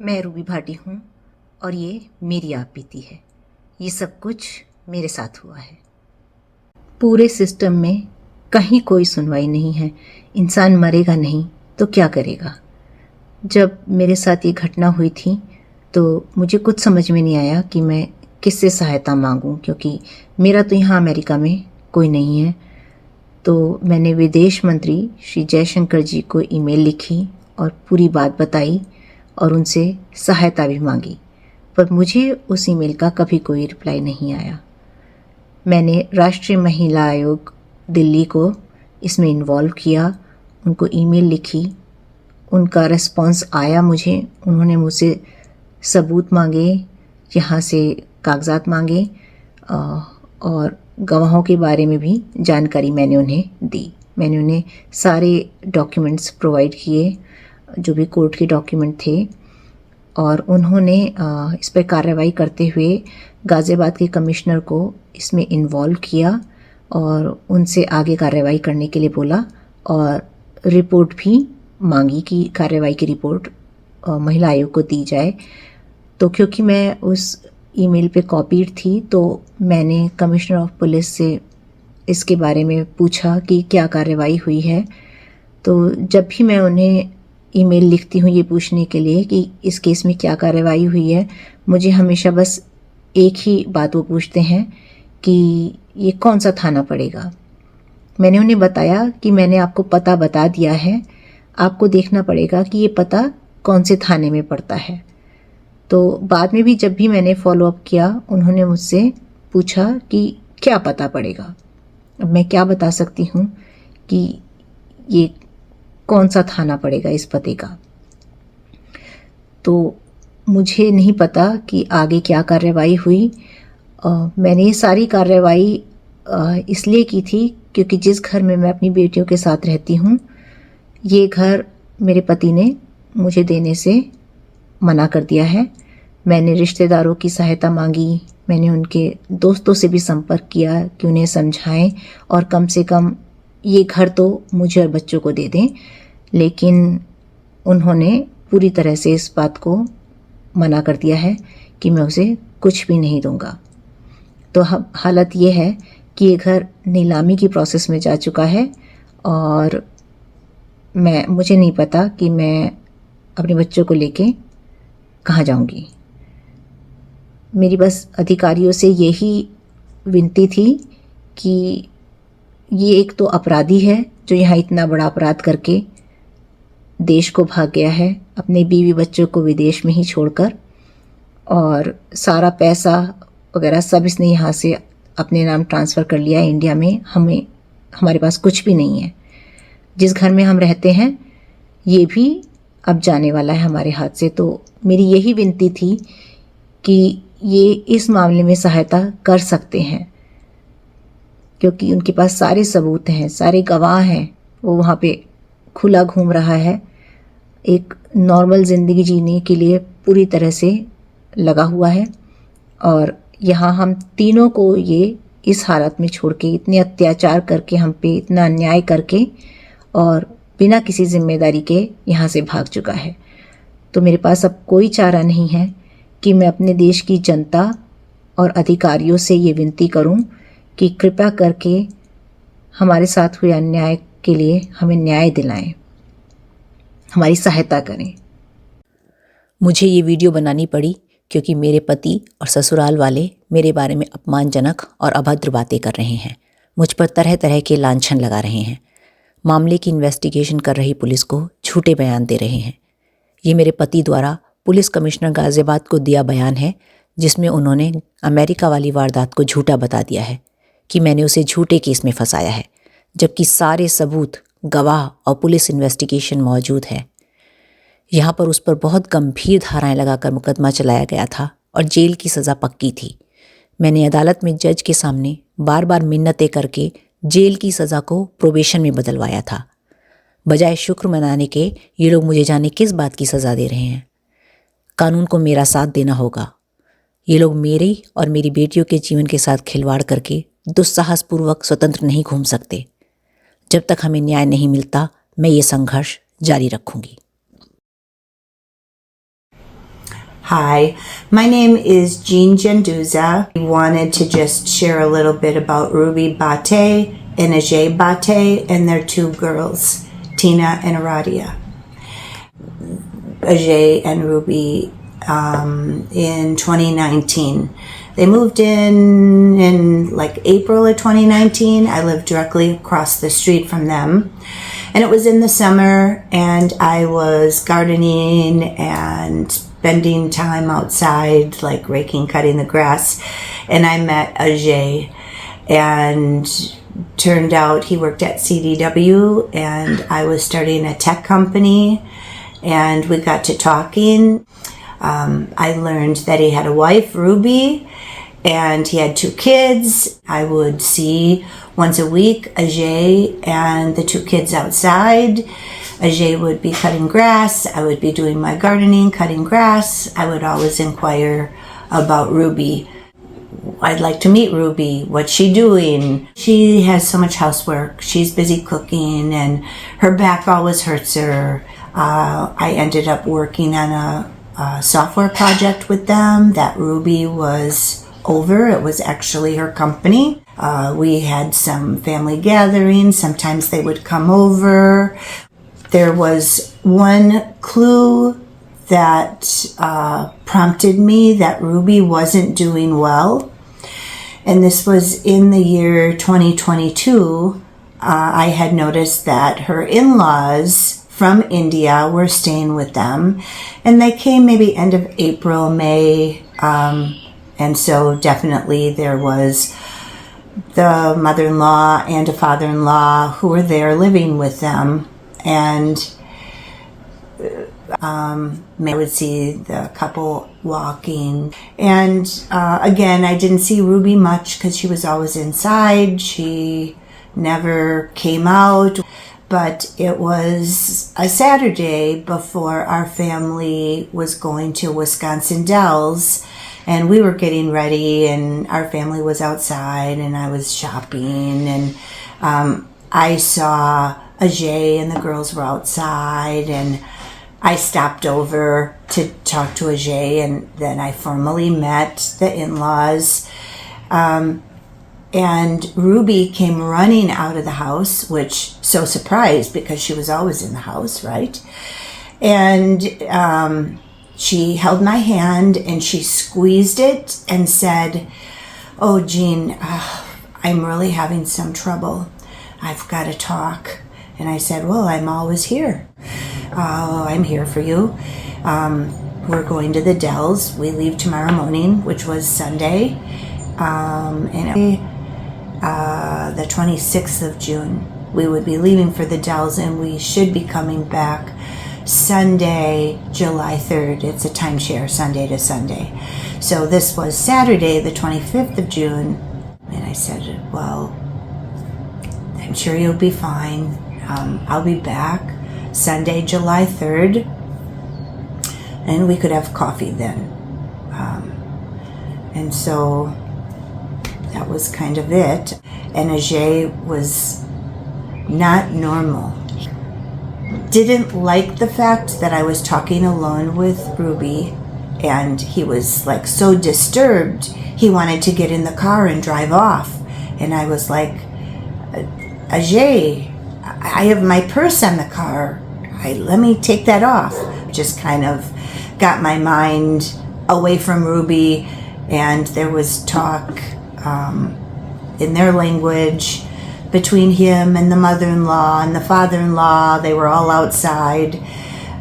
मैं रूबी भाटी हूँ और ये मेरी आप बीती है। ये सब कुछ मेरे साथ हुआ है। पूरे सिस्टम में कहीं कोई सुनवाई नहीं है। इंसान मरेगा नहीं तो क्या करेगा। जब मेरे साथ ये घटना हुई थी तो मुझे कुछ समझ में नहीं आया कि मैं किससे सहायता मांगूं, क्योंकि मेरा तो यहाँ अमेरिका में कोई नहीं है। तो मैंने विदेश मंत्री श्री जयशंकर जी को ईमेल लिखी और पूरी बात बताई और उनसे सहायता भी मांगी, पर मुझे उस ईमेल का कभी कोई रिप्लाई नहीं आया। मैंने राष्ट्रीय महिला आयोग दिल्ली को इसमें इन्वॉल्व किया, उनको ईमेल लिखी, उनका रिस्पॉन्स आया मुझे। उन्होंने मुझसे सबूत मांगे, यहाँ से कागजात मांगे और गवाहों के बारे में भी जानकारी मैंने उन्हें दी। मैंने उन्हें सारे डॉक्यूमेंट्स प्रोवाइड किए, जो भी कोर्ट के डॉक्यूमेंट थे, और उन्होंने इस पर कार्रवाई करते हुए गाज़ियाबाद के कमिश्नर को इसमें इन्वॉल्व किया और उनसे आगे कार्रवाई करने के लिए बोला और रिपोर्ट भी मांगी कि कार्रवाई की रिपोर्ट महिला आयोग को दी जाए। तो क्योंकि मैं उस ईमेल पे कॉपीड थी तो मैंने कमिश्नर ऑफ पुलिस से इसके बारे में पूछा कि क्या कार्रवाई हुई है। तो जब भी मैं उन्हें ईमेल लिखती हूँ ये पूछने के लिए कि इस केस में क्या कार्रवाई हुई है, मुझे हमेशा बस एक ही बात वो पूछते हैं कि ये कौन सा थाना पड़ेगा। मैंने उन्हें बताया कि मैंने आपको पता बता दिया है, आपको देखना पड़ेगा कि ये पता कौन से थाने में पड़ता है। तो बाद में भी जब भी मैंने फॉलो अप किया, उन्होंने मुझसे पूछा कि क्या पता पड़ेगा। अब मैं क्या बता सकती हूँ कि ये कौन सा थाना पड़ेगा इस पते का। तो मुझे नहीं पता कि आगे क्या कार्रवाई हुई। मैंने ये सारी कार्रवाई इसलिए की थी क्योंकि जिस घर में मैं अपनी बेटियों के साथ रहती हूँ, ये घर मेरे पति ने मुझे देने से मना कर दिया है। मैंने रिश्तेदारों की सहायता मांगी, मैंने उनके दोस्तों से भी संपर्क किया कि उन्हें समझाएं और कम से कम ये घर तो मुझे और बच्चों को दे दें, लेकिन उन्होंने पूरी तरह से इस बात को मना कर दिया है कि मैं उसे कुछ भी नहीं दूंगा। तो हालत ये है कि ये घर नीलामी की प्रोसेस में जा चुका है और मुझे नहीं पता कि मैं अपने बच्चों को लेके कहाँ जाऊंगी। मेरी बस अधिकारियों से यही विनती थी कि ये एक तो अपराधी है जो यहाँ इतना बड़ा अपराध करके देश को भाग गया है, अपने बीवी बच्चों को विदेश में ही छोड़कर, और सारा पैसा वगैरह सब इसने यहाँ से अपने नाम ट्रांसफ़र कर लिया है इंडिया में। हमारे पास कुछ भी नहीं है। जिस घर में हम रहते हैं ये भी अब जाने वाला है हमारे हाथ से। तो मेरी यही विनती थी कि ये इस मामले में सहायता कर सकते हैं, क्योंकि उनके पास सारे सबूत हैं, सारे गवाह हैं। वो वहाँ पे खुला घूम रहा है, एक नॉर्मल ज़िंदगी जीने के लिए पूरी तरह से लगा हुआ है, और यहाँ हम तीनों को ये इस हालत में छोड़ के, इतने अत्याचार करके, हम पे इतना अन्याय करके और बिना किसी जिम्मेदारी के यहाँ से भाग चुका है। तो मेरे पास अब कोई चारा नहीं है कि मैं अपने देश की जनता और अधिकारियों से ये विनती करूं कि कृपया करके हमारे साथ हुए अन्याय के लिए हमें न्याय दिलाएं, हमारी सहायता करें। मुझे ये वीडियो बनानी पड़ी क्योंकि मेरे पति और ससुराल वाले मेरे बारे में अपमानजनक और अभद्र बातें कर रहे हैं, मुझ पर तरह तरह के लांछन लगा रहे हैं, मामले की इन्वेस्टिगेशन कर रही पुलिस को झूठे बयान दे रहे हैं। ये मेरे पति द्वारा पुलिस कमिश्नर गाज़ियाबाद को दिया बयान है, जिसमें उन्होंने अमेरिका वाली वारदात को झूठा बता दिया है कि मैंने उसे झूठे केस में फंसाया है, जबकि सारे सबूत, गवाह और पुलिस इन्वेस्टिगेशन मौजूद है। यहाँ पर उस पर बहुत गंभीर धाराएं लगाकर मुकदमा चलाया गया था और जेल की सज़ा पक्की थी। मैंने अदालत में जज के सामने बार बार मिन्नतें करके जेल की सज़ा को प्रोबेशन में बदलवाया था। बजाय शुक्र मनाने के ये लोग मुझे जाने किस बात की सज़ा दे रहे हैं। कानून को मेरा साथ देना होगा। ये लोग मेरी और मेरी बेटियों के जीवन के साथ खिलवाड़ करके दुस्साहसपूर्वक स्वतंत्र नहीं घूम सकते। जब तक हमें न्याय नहीं मिलता मैं ये संघर्ष जारी रखूंगी। Hi, my name is Jean Janduza. I wanted to just share a little bit about Ruby Bate and Ajay Bate and their two girls, Tina and Aradia. Ajay and Ruby in 2019. They moved in like April of 2019. I lived directly across the street from them. And it was in the summer, and I was gardening and spending time outside, like raking, cutting the grass. And I met Ajay, and turned out he worked at CDW, and I was starting a tech company, and we got to talking. I learned that he had a wife, Ruby, and he had two kids. I would see once a week Ajay and the two kids outside. Ajay would be cutting grass. I would be doing my gardening, cutting grass. I would always inquire about Ruby. I'd like to meet Ruby. What's she doing? She has so much housework. She's busy cooking, and her back always hurts her. I ended up working on a software project with them that Ruby was over. It was actually her company. We had some family gatherings. Sometimes they would come over. There was one clue that prompted me that Ruby wasn't doing well. And this was in the year 2022. I had noticed that her in-laws from India were staying with them, and they came maybe end of April, May, and so definitely there was the mother-in-law and a father-in-law who were there living with them, and I would see the couple walking, and again, I didn't see Ruby much because she was always inside. She never came out. But it was a Saturday before our family was going to Wisconsin Dells, and we were getting ready, and our family was outside, and I was shopping, and I saw Ajay and the girls were outside, and I stopped over to talk to Ajay, and then I formally met the in-laws. And Ruby came running out of the house, which so surprised because she was always in the house, right? And she held my hand and she squeezed it and said, "Oh, Jean, I'm really having some trouble. I've got to talk." And I said, "Well, I'm always here. I'm here for you. We're going to the Dells. We leave tomorrow morning," which was Sunday. The 26th of June, we would be leaving for the Dells, and we should be coming back Sunday, July 3rd. It's a timeshare, Sunday to Sunday. So this was Saturday, the 25th of June. And I said, "Well, I'm sure you'll be fine. I'll be back Sunday, July 3rd, and we could have coffee then." And so that was kind of it. And Ajay was not normal. Didn't like the fact that I was talking alone with Ruby, and he was like so disturbed. He wanted to get in the car and drive off. And I was like, "Ajay, I have my purse on the car. Let me take that off." Just kind of got my mind away from Ruby, and there was talk in their language between him and the mother-in-law and the father-in-law. They were all outside,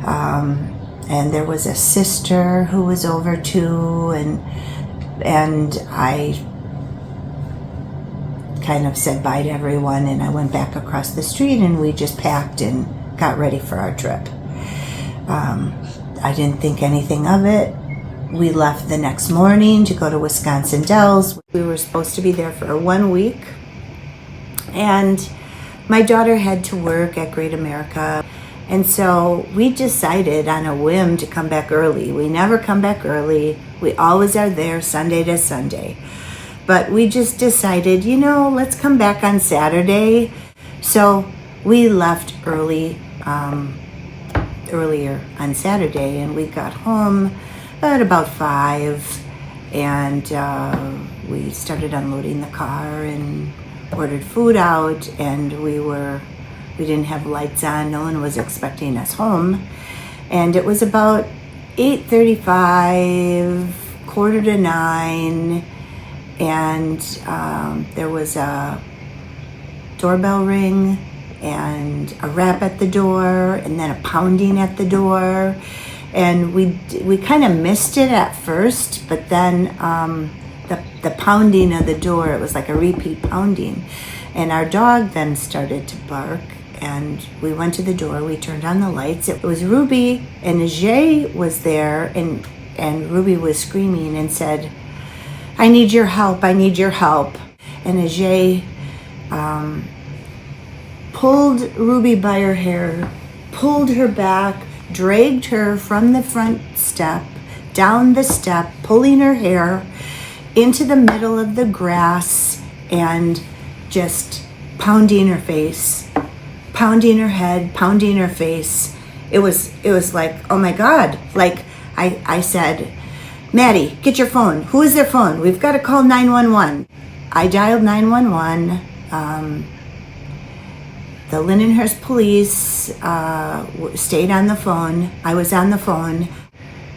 and there was a sister who was over too, and I kind of said bye to everyone, and I went back across the street, and we just packed and got ready for our trip. I didn't think anything of it. We left the next morning to go to Wisconsin Dells. We were supposed to be there for 1 week. And my daughter had to work at Great America. And so we decided on a whim to come back early. We never come back early. We always are there Sunday to Sunday. But we just decided, let's come back on Saturday. So we left earlier on Saturday, and we got home at about 5, and we started unloading the car and ordered food out, and we didn't have lights on. No one was expecting us home, and it was about 8:35, quarter to 9, and there was a doorbell ring and a rap at the door, and then a pounding at the door. And we kind of missed it at first, but then the pounding of the door, it was like a repeat pounding. And our dog then started to bark, and we went to the door, we turned on the lights. It was Ruby, and Ajay was there, and Ruby was screaming and said, "I need your help, I need your help." And Ajay pulled Ruby by her hair, pulled her back, dragged her from the front step, down the step, pulling her hair into the middle of the grass, and just pounding her face, pounding her head, pounding her face. It was like, oh my God. Like I said, "Maddie, get your phone. Who is their phone? We've got to call 911. I dialed 911. The Lindenhurst police stayed on the phone. I was on the phone.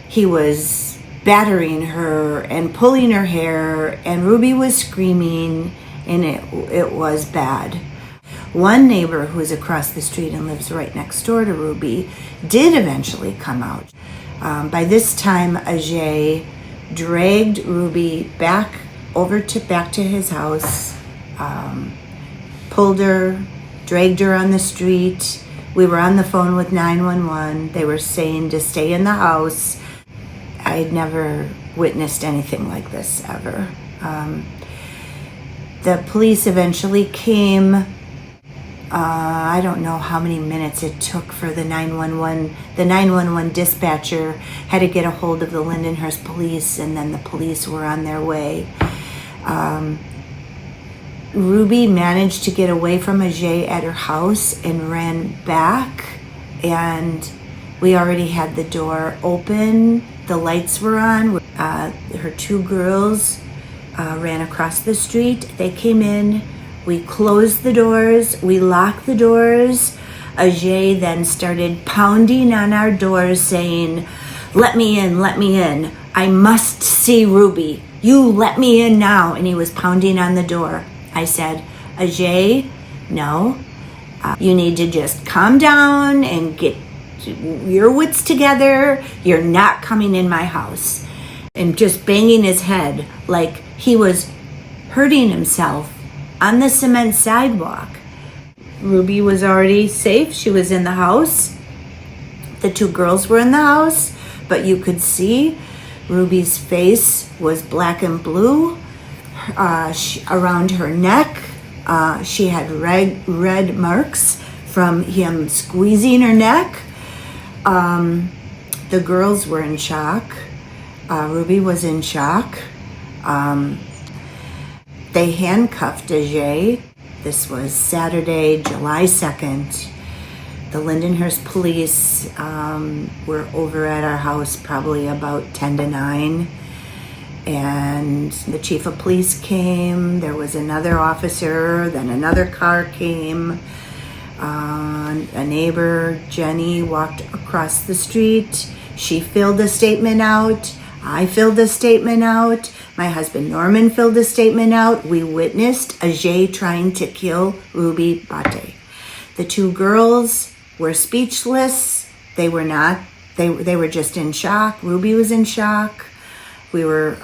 He was battering her and pulling her hair, and Ruby was screaming, and it was bad. One neighbor who is across the street and lives right next door to Ruby did eventually come out. By this time, Ajay dragged Ruby back to his house, pulled her, dragged her on the street. We were on the phone with 911. They were saying to stay in the house. I had never witnessed anything like this ever. The police eventually came. I don't know how many minutes it took for the 911. The 911 dispatcher had to get a hold of the Lindenhurst police, and then the police were on their way. Ruby managed to get away from Ajay at her house and ran back, and we already had the door open. The lights were on. Her two girls ran across the street. They came in. We closed the doors. We locked the doors. Ajay then started pounding on our doors saying, "Let me in, let me in. I must see Ruby. You let me in now." And he was pounding on the door. I said, "Ajay, no. You need to just calm down and get your wits together. You're not coming in my house." And just banging his head like he was hurting himself on the cement sidewalk. Ruby was already safe. She was in the house. The two girls were in the house, but you could see Ruby's face was black and blue. Around her neck, she had red marks from him squeezing her neck. The girls were in shock. Ruby was in shock. They handcuffed Ajay. This was Saturday, July 2nd. The Lindenhurst police were over at our house probably about 10 to 9. And the chief of police came. There was another officer. Then another car came. A neighbor, Jenny, walked across the street. She filled a statement out. I filled a statement out. My husband Norman filled a statement out. We witnessed Ajay trying to kill Ruby Bhate. The two girls were speechless. They were not. They were just in shock. Ruby was in shock. We were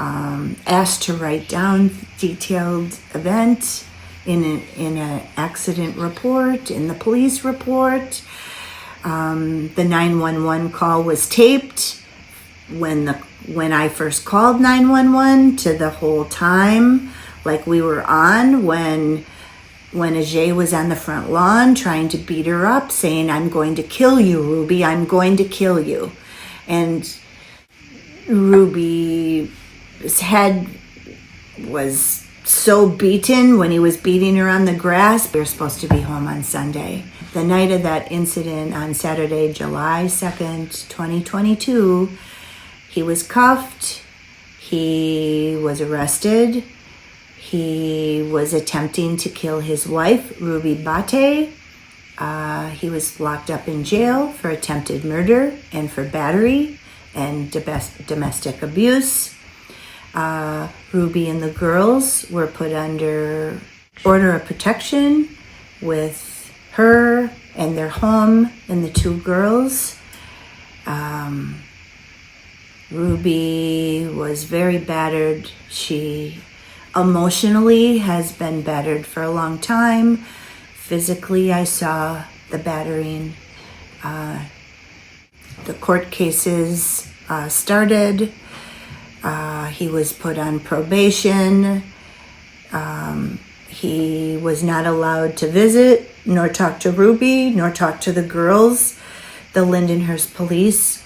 asked to write down detailed event in an accident report, in the police report. The 911 call was taped when I first called 911 to the whole time, like we were on when Ajay was on the front lawn trying to beat her up, saying, "I'm going to kill you, Ruby, I'm going to kill you." And Ruby's head was so beaten when he was beating her on the grass. We were supposed to be home on Sunday. The night of that incident on Saturday, July 2nd, 2022, He was cuffed. He was arrested. He was attempting to kill his wife, Ruby Bate. He was locked up in jail for attempted murder and for battery and domestic abuse. Ruby and the girls were put under order of protection with her and their home and the two girls. Ruby was very battered. She emotionally has been battered for a long time. Physically, I saw the battering. The court cases started. He was put on probation. He was not allowed to visit, nor talk to Ruby, nor talk to the girls. The Lindenhurst police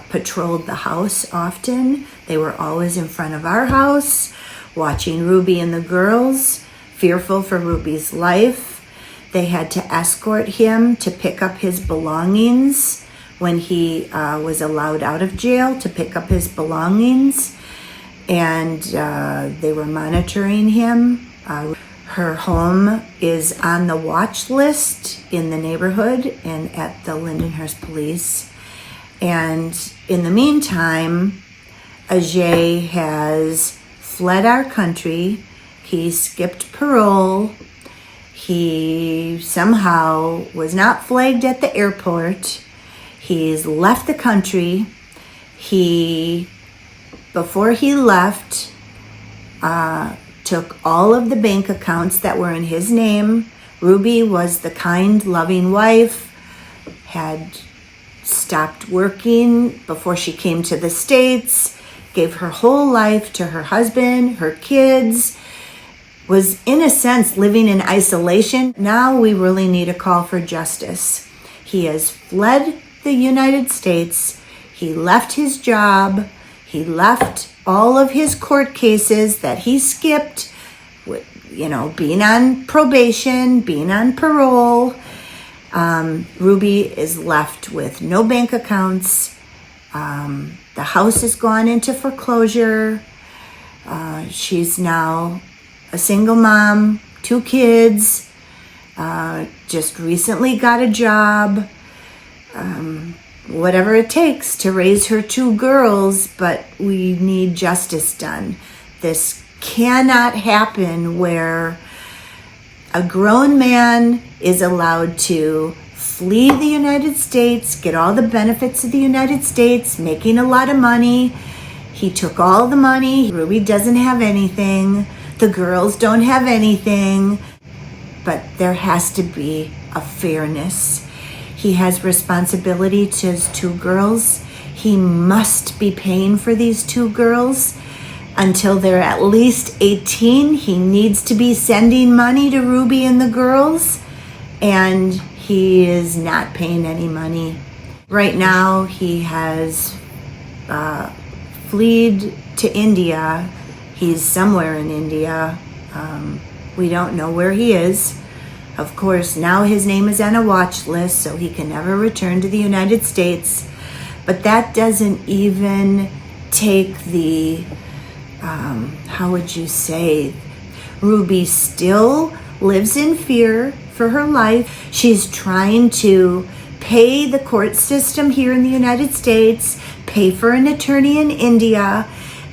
patrolled the house often. They were always in front of our house, watching Ruby and the girls, fearful for Ruby's life. They had to escort him to pick up his belongings when he was allowed out of jail to pick up his belongings. And they were monitoring him. Her home is on the watch list in the neighborhood and at the Lindenhurst police. And in the meantime, Ajay has fled our country. He skipped parole. He somehow was not flagged at the airport. He's left the country. Before he left, took all of the bank accounts that were in his name. Ruby was the kind, loving wife, had stopped working before she came to the States, gave her whole life to her husband, her kids, was in a sense living in isolation. Now we really need a call for justice. He has fled the United States. He left his job. He left all of his court cases that he skipped, being on probation, being on parole. Ruby is left with no bank accounts. The house has gone into foreclosure. She's now a single mom, 2 kids, just recently got a job. Whatever it takes to raise her 2 girls, but we need justice done. This cannot happen where a grown man is allowed to flee the United States, get all the benefits of the United States, making a lot of money. He took all the money. Ruby doesn't have anything. The girls don't have anything. But there has to be a fairness. He has responsibility to his 2 girls. He must be paying for these 2 girls until they're at least 18. He needs to be sending money to Ruby and the girls, and he is not paying any money. Right now, he has fled to India. He's somewhere in India. We don't know where he is. Of course, now his name is on a watch list, so he can never return to the United States. But that doesn't even take the, how would you say, Ruby still lives in fear for her life. She's trying to pay the court system here in the United States, pay for an attorney in India,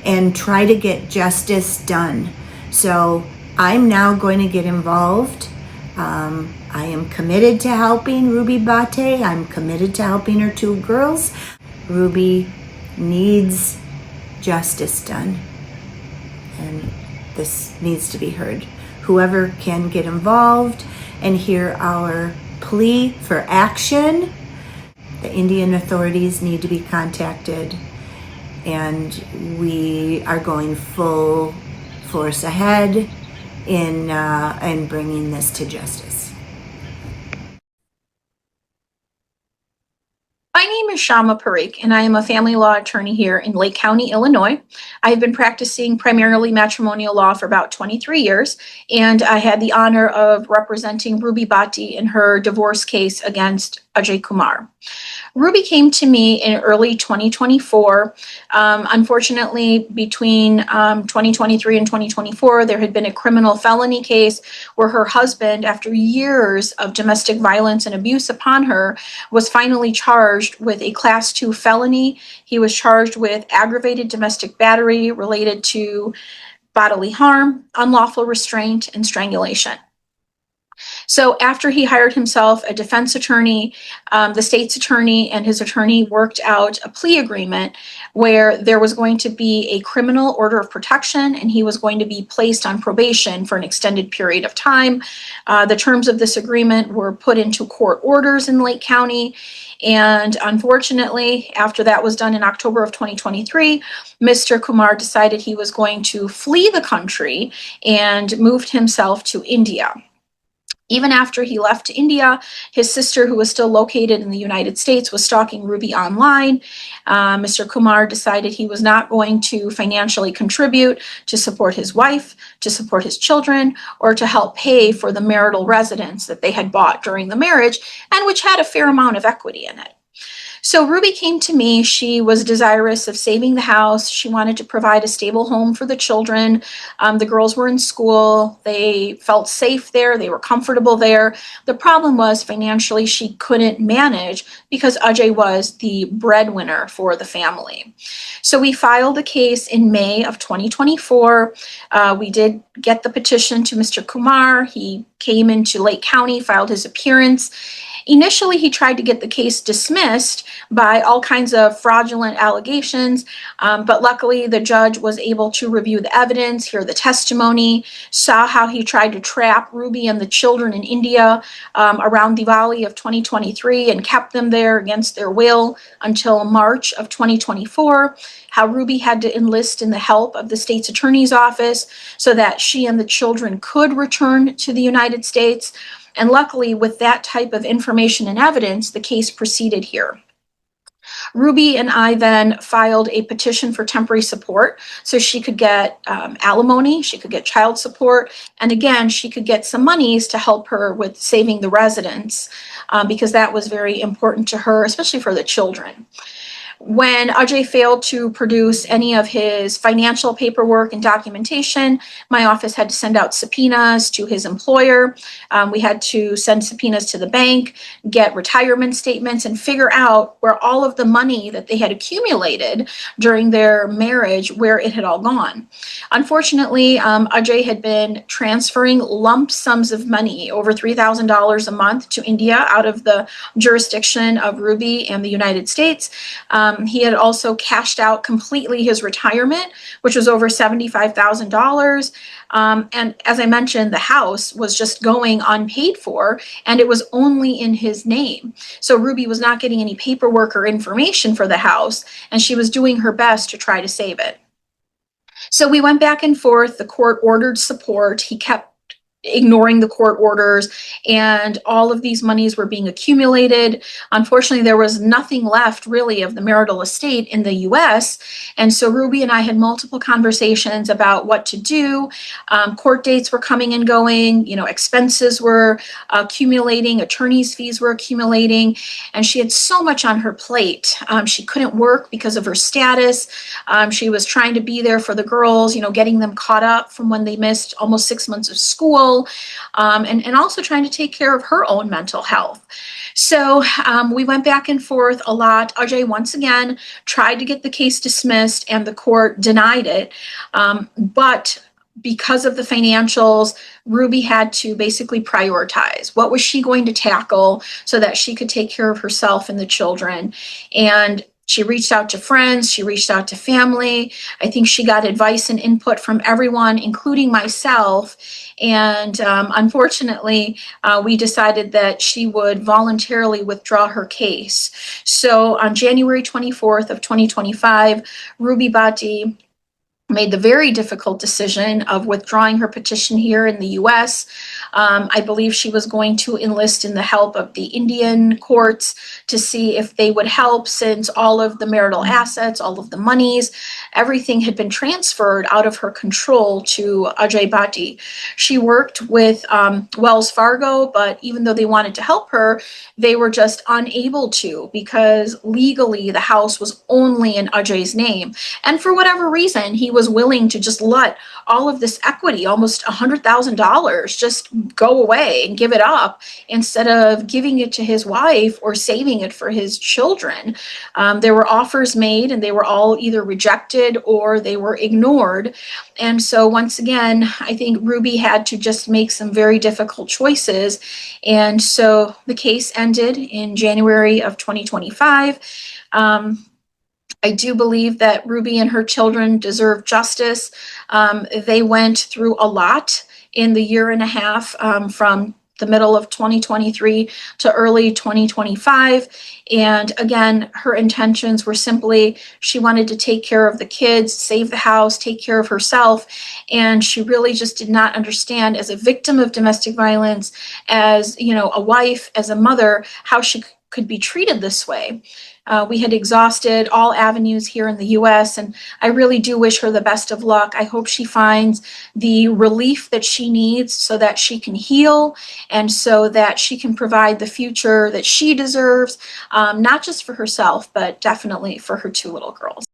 and try to get justice done. So I'm now going to get involved. I am committed to helping Ruby Bate. I'm committed to helping her 2 girls. Ruby needs justice done, and this needs to be heard. Whoever can get involved and hear our plea for action, the Indian authorities need to be contacted, and we are going full force ahead in bringing this to justice. My name is Shama Parikh, and I am a family law attorney here in Lake County, Illinois. I have been practicing primarily matrimonial law for about 23 years, and I had the honor of representing Ruby Bhatti in her divorce case against Ajay Kumar. Ruby came to me in early 2024. Unfortunately, between 2023 and 2024, there had been a criminal felony case where her husband, after years of domestic violence and abuse upon her, was finally charged with a Class 2 felony. He was charged with aggravated domestic battery related to bodily harm, unlawful restraint, and strangulation. So after he hired himself a defense attorney, the state's attorney and his attorney worked out a plea agreement where there was going to be a criminal order of protection and he was going to be placed on probation for an extended period of time. The terms of this agreement were put into court orders in Lake County. And unfortunately, after that was done in October of 2023, Mr. Kumar decided he was going to flee the country and moved himself to India. Even after he left India, his sister, who was still located in the United States, was stalking Ruby online. Mr. Kumar decided he was not going to financially contribute to support his wife, to support his children, or to help pay for the marital residence that they had bought during the marriage, and which had a fair amount of equity in it. So Ruby came to me. She was desirous of saving the house. She wanted to provide a stable home for the children. The girls were in school. They felt safe there. They were comfortable there. The problem was financially she couldn't manage because Ajay was the breadwinner for the family. So we filed a case in May of 2024. We did get the petition to Mr. Kumar. He came into Lake County, filed his appearance. Initially, he tried to get the case dismissed by all kinds of fraudulent allegations, but luckily the judge was able to review the evidence, hear the testimony, saw how he tried to trap Ruby and the children in India around Diwali of 2023 and kept them there against their will until March of 2024, how Ruby had to enlist in the help of the state's attorney's office so that she and the children could return to the United States. And luckily, with that type of information and evidence, the case proceeded here. Ruby and I then filed a petition for temporary support so she could get alimony, she could get child support, and again, she could get some monies to help her with saving the residence because that was very important to her, especially for the children. When Ajay failed to produce any of his financial paperwork and documentation, my office had to send out subpoenas to his employer. We had to send subpoenas to the bank, get retirement statements, and figure out where all of the money that they had accumulated during their marriage, where it had all gone. Unfortunately, Ajay had been transferring lump sums of money, over $3,000 a month, to India out of the jurisdiction of Ruby and the United States. He had also cashed out completely his retirement, which was over $75,000. And as I mentioned, the house was just going unpaid for, and it was only in his name. So Ruby was not getting any paperwork or information for the house, and she was doing her best to try to save it. So we went back and forth. The court ordered support. He kept ignoring the court orders, and all of these monies were being accumulated. Unfortunately, there was nothing left really of the marital estate in the US. And so Ruby and I had multiple conversations about what to do. Court dates were coming and going, expenses were accumulating, attorney's fees were accumulating, and she had so much on her plate. She couldn't work because of her status. She was trying to be there for the girls, getting them caught up from when they missed almost 6 months of school. And also trying to take care of her own mental health. So we went back and forth a lot. Ajay once again tried to get the case dismissed and the court denied it. But because of the financials, Ruby had to basically prioritize. What was she going to tackle so that she could take care of herself and the children? And she reached out to friends, she reached out to family. I think she got advice and input from everyone, including myself. And unfortunately, we decided that she would voluntarily withdraw her case. So on January 24th of 2025, Ruby Bhatti made the very difficult decision of withdrawing her petition here in the US. I believe she was going to enlist in the help of the Indian courts to see if they would help, since all of the marital assets, all of the monies, everything had been transferred out of her control to Ajay Bhatti. She worked with Wells Fargo, but even though they wanted to help her, they were just unable to, because legally the house was only in Ajay's name. And for whatever reason, he was willing to just let all of this equity, almost $100,000, just go away and give it up instead of giving it to his wife or saving it for his children. There were offers made and they were all either rejected or they were ignored. And so once again, I think Ruby had to just make some very difficult choices. And so the case ended in January of 2025. I do believe that Ruby and her children deserve justice. They went through a lot in the year and a half from the middle of 2023 to early 2025. And again, her intentions were simply she wanted to take care of the kids, save the house, take care of herself. And she really just did not understand, as a victim of domestic violence, as, you know, a wife, as a mother, how she could be treated this way. We had exhausted all avenues here in the US, and I really do wish her the best of luck. I hope she finds the relief that she needs so that she can heal and so that she can provide the future that she deserves, not just for herself, but definitely for her two little girls.